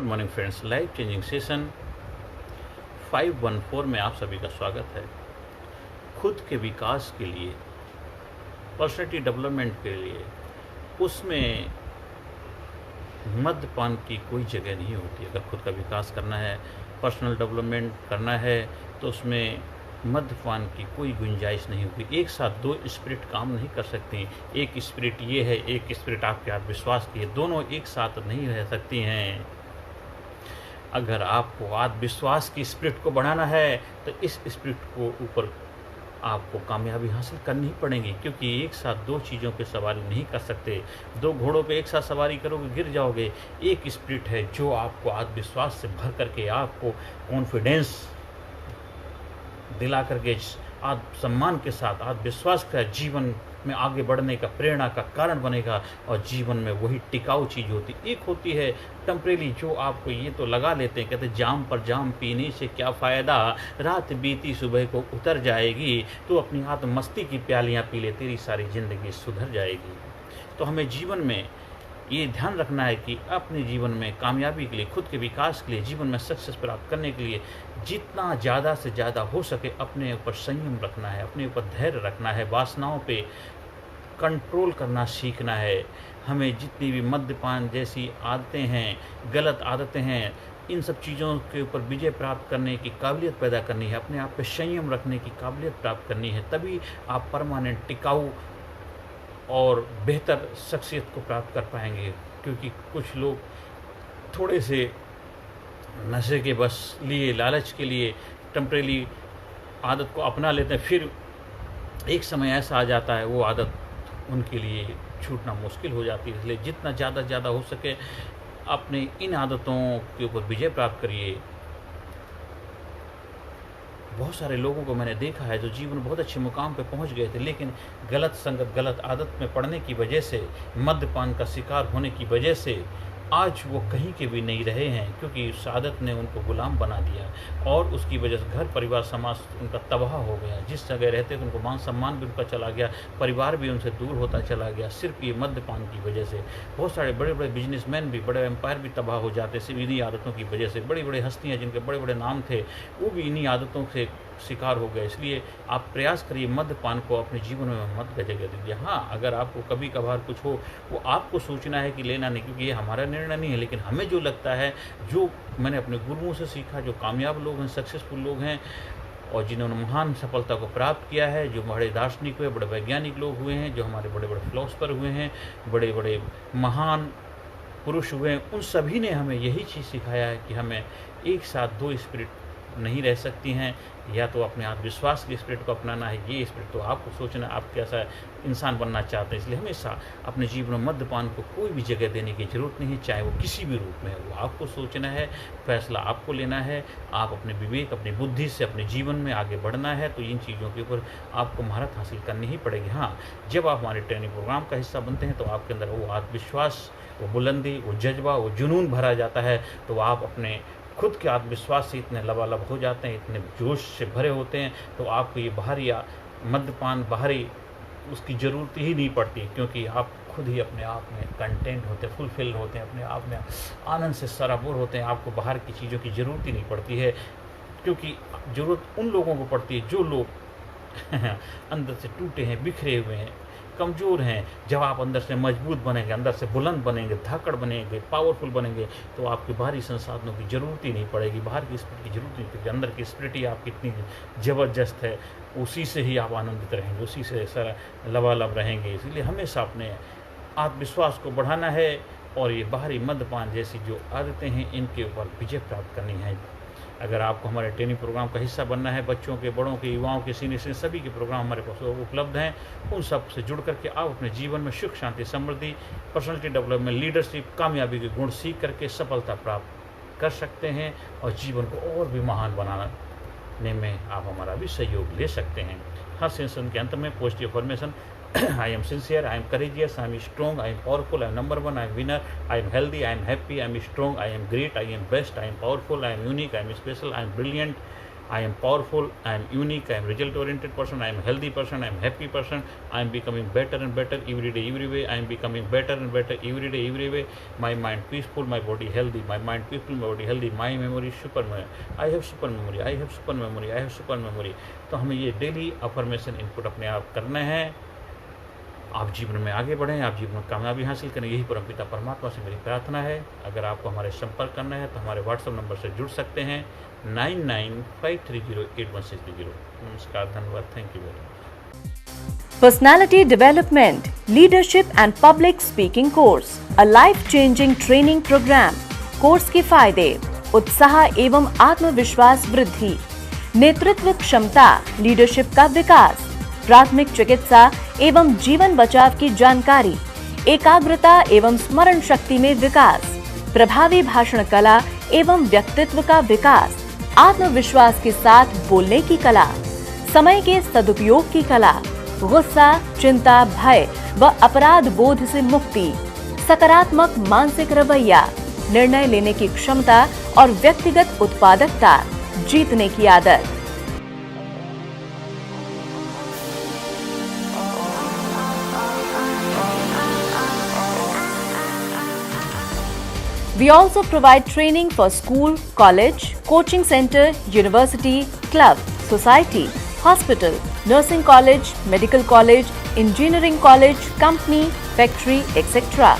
Morning friends, life changing session 514 में आप सभी का स्वागत है। खुद के विकास के लिए, पर्सनैलिटी डेवलपमेंट के लिए उसमें मद्यपान की कोई जगह नहीं होती। अगर खुद का विकास करना है, पर्सनल डेवलपमेंट करना है तो उसमें मद्यपान की कोई गुंजाइश नहीं होती। एक साथ दो स्पिरिट काम नहीं कर सकती। एक स्पिरिट ये है, एक स्पिरिट आपके आत्मविश्वास की है, दोनों एक साथ नहीं रह सकती हैं। अगर आपको आत्मविश्वास की स्पिरिट को बढ़ाना है तो इस स्पिरिट को ऊपर आपको कामयाबी हासिल करनी ही पड़ेगी, क्योंकि एक साथ दो चीज़ों पे सवारी नहीं कर सकते। दो घोड़ों पे एक साथ सवारी करोगे गिर जाओगे। एक स्पिरिट है जो आपको आत्मविश्वास से भर करके आपको कॉन्फिडेंस दिला करके आत्मसम्मान के साथ आत्मविश्वास का जीवन में आगे बढ़ने का प्रेरणा का कारण बनेगा। और जीवन में वही टिकाऊ चीज़ होती। एक होती है टेम्परेरी, जो आपको ये तो लगा लेते हैं, कहते जाम पर जाम पीने से क्या फ़ायदा, रात बीती सुबह को उतर जाएगी, तो अपनी आत्ममस्ती की प्यालियाँ पी ले, तेरी सारी ज़िंदगी सुधर जाएगी। तो हमें जीवन में ये ध्यान रखना है कि अपने जीवन में कामयाबी के लिए, खुद के विकास के लिए, जीवन में सक्सेस प्राप्त करने के लिए जितना ज़्यादा से ज़्यादा हो सके अपने ऊपर संयम रखना है, अपने ऊपर धैर्य रखना है, वासनाओं पे कंट्रोल करना सीखना है। हमें जितनी भी मद्यपान जैसी आदतें हैं, गलत आदतें हैं, इन सब चीज़ों के ऊपर विजय प्राप्त करने की काबिलियत पैदा करनी है, अपने आप पे संयम रखने की काबिलियत प्राप्त करनी है। तभी आप परमानेंट, टिकाऊ और बेहतर शख्सियत को प्राप्त कर पाएंगे। क्योंकि कुछ लोग थोड़े से नशे के बस लिए, लालच के लिए टेम्परेरी आदत को अपना लेते हैं, फिर एक समय ऐसा आ जाता है वो आदत उनके लिए छूटना मुश्किल हो जाती है। इसलिए जितना ज़्यादा हो सके अपने इन आदतों के ऊपर विजय प्राप्त करिए। बहुत सारे लोगों को मैंने देखा है जो जीवन बहुत अच्छे मुकाम पे पहुंच गए थे, लेकिन गलत संगत, गलत आदत में पड़ने की वजह से, मद्यपान का शिकार होने की वजह से आज वो कहीं के भी नहीं रहे हैं। क्योंकि उस आदत ने उनको गुलाम बना दिया और उसकी वजह से घर परिवार समाज उनका तबाह हो गया। जिस जगह रहते थे उनको मान सम्मान भी उनका चला गया, परिवार भी उनसे दूर होता चला गया, सिर्फ ये मद्यपान की वजह से। बहुत सारे बड़े बड़े बिजनेसमैन भी, बड़े एम्पायर भी तबाह हो जाते सिर्फ इन्हीं आदतों की वजह से। बड़ी बड़ी हस्तियाँ जिनके बड़े बड़े नाम थे वो भी इन्हीं आदतों से शिकार हो गए। इसलिए आप प्रयास करिए मद्यपान को अपने जीवन में मत जगह दीजिए। हाँ, अगर आपको कभी कभार कुछ हो, वो आपको सोचना है कि लेना नहीं, क्योंकि ये हमारा निर्णय नहीं है। लेकिन हमें जो लगता है, जो मैंने अपने गुरुओं से सीखा, जो कामयाब लोग हैं, सक्सेसफुल लोग हैं और जिन्होंने महान सफलता को प्राप्त किया है, जो बड़े दार्शनिक हुए, बड़े वैज्ञानिक लोग हुए हैं, जो हमारे बड़े बड़े फिलोसफर हुए हैं, बड़े बड़े महान पुरुष हुए हैं, उन सभी ने हमें यही चीज़ सिखाया है कि हमें एक साथ दो स्पिरिट नहीं रह सकती हैं। या तो अपने आत्मविश्वास की स्पिरिट को अपनाना है, ये स्पिरिट तो आपको सोचना है आप कैसा इंसान बनना चाहते हैं। इसलिए हमेशा अपने जीवन में मद्यपान को कोई भी जगह देने की ज़रूरत नहीं है, चाहे वो किसी भी रूप में है। वो आपको सोचना है, फैसला आपको लेना है। आप अपने विवेक, अपनी बुद्धि से अपने जीवन में आगे बढ़ना है, तो इन चीज़ों के ऊपर आपको महारत हासिल करनी ही पड़ेगी। हाँ, जब आप हमारे ट्रेनिंग प्रोग्राम का हिस्सा बनते हैं तो आपके अंदर वो आत्मविश्वास, वो बुलंदी, वो जज्बा, वो जुनून भरा जाता है। तो आप अपने खुद के आत्मविश्वास से इतने लबालब हो जाते हैं, इतने जोश से भरे होते हैं, तो आपको ये बाहरी मद्यपान, बाहरी उसकी ज़रूरत ही नहीं पड़ती। क्योंकि आप खुद ही अपने आप में कंटेंट होते हैं, फुलफिल होते हैं, अपने आप में आनंद से सराबोर होते हैं। आपको बाहर की चीज़ों की ज़रूरत ही नहीं पड़ती है। क्योंकि ज़रूरत उन लोगों को पड़ती है जो लोग अंदर से टूटे हैं, बिखरे हुए हैं, कमज़ोर हैं। जब आप अंदर से मजबूत बनेंगे, अंदर से बुलंद बनेंगे, धाकड़ बनेंगे, पावरफुल बनेंगे, तो आपके बाहरी संसाधनों की ज़रूरत ही नहीं पड़ेगी, बाहर की स्पिरिट की ज़रूरत नहीं, क्योंकि अंदर की स्पिरिट ही आपकी इतनी ज़बरदस्त है, उसी से ही आप आनंदित रहेंगे, उसी से सारा लबालब रहेंगे। इसलिए हमेशा अपने आत्मविश्वास को बढ़ाना है और ये बाहरी मद्यपान जैसी जो आदतें हैं इनके ऊपर विजय प्राप्त करनी है। अगर आपको हमारे ट्रेनिंग प्रोग्राम का हिस्सा बनना है, बच्चों के, बड़ों के, युवाओं के, सीनियर से सभी के प्रोग्राम हमारे पास उपलब्ध हैं। उन सब से जुड़ करके आप अपने जीवन में सुख, शांति, समृद्धि, पर्सनैलिटी डेवलपमेंट, लीडरशिप, कामयाबी के गुण सीख करके सफलता प्राप्त कर सकते हैं और जीवन को और भी महान बनाने में आप हमारा भी सहयोग ले सकते हैं। हर सेशन के अंत में positive affirmation, I am sincere, I am courageous, I am strong, I am powerful, I am number one, I am winner, I am healthy, I am happy, I am strong, I am great, I am best, I am powerful, I am unique, I am special, I am brilliant, I am powerful, I am unique, I am result oriented person, I am healthy person, I am happy person, I am becoming better and better every day, every way. I am becoming better and better every day, every way. My mind peaceful, my body healthy, my mind peaceful, my body healthy, my memory super memory, I have super memory, I have super memory, I have super memory. तो हमें ये daily affirmation input अपने आप करने हैं। आप जीवन में आगे बढ़ें, आप जीवन में कामयाबी हासिल करें, यही परमपिता परमात्मा से मेरी प्रार्थना है। अगर आपको हमारे संपर्क करना है तो हमारे व्हाट्सएप नंबर से जुड़ सकते हैं 9953081630। नमस्कार, धन्यवाद, thank you very much. Personality Development, Leadership and Public Speaking Course, a life-changing training program. Course के फायदे: उत्साह एवं आत्मविश्वास वृद्धि, नेतृत्व क्षमता, लीडरशिप का विकास, प्राथमिक चिकित्सा एवं जीवन बचाव की जानकारी, एकाग्रता एवं स्मरण शक्ति में विकास, प्रभावी भाषण कला एवं व्यक्तित्व का विकास, आत्मविश्वास के साथ बोलने की कला, समय के सदुपयोग की कला, गुस्सा, चिंता, भय व अपराध बोध से मुक्ति, सकारात्मक मानसिक रवैया, निर्णय लेने की क्षमता और व्यक्तिगत उत्पादकता, जीतने की आदत। We also provide training for school, college, coaching center, university, club, society, hospital, nursing college, medical college, engineering college, company, factory, etc.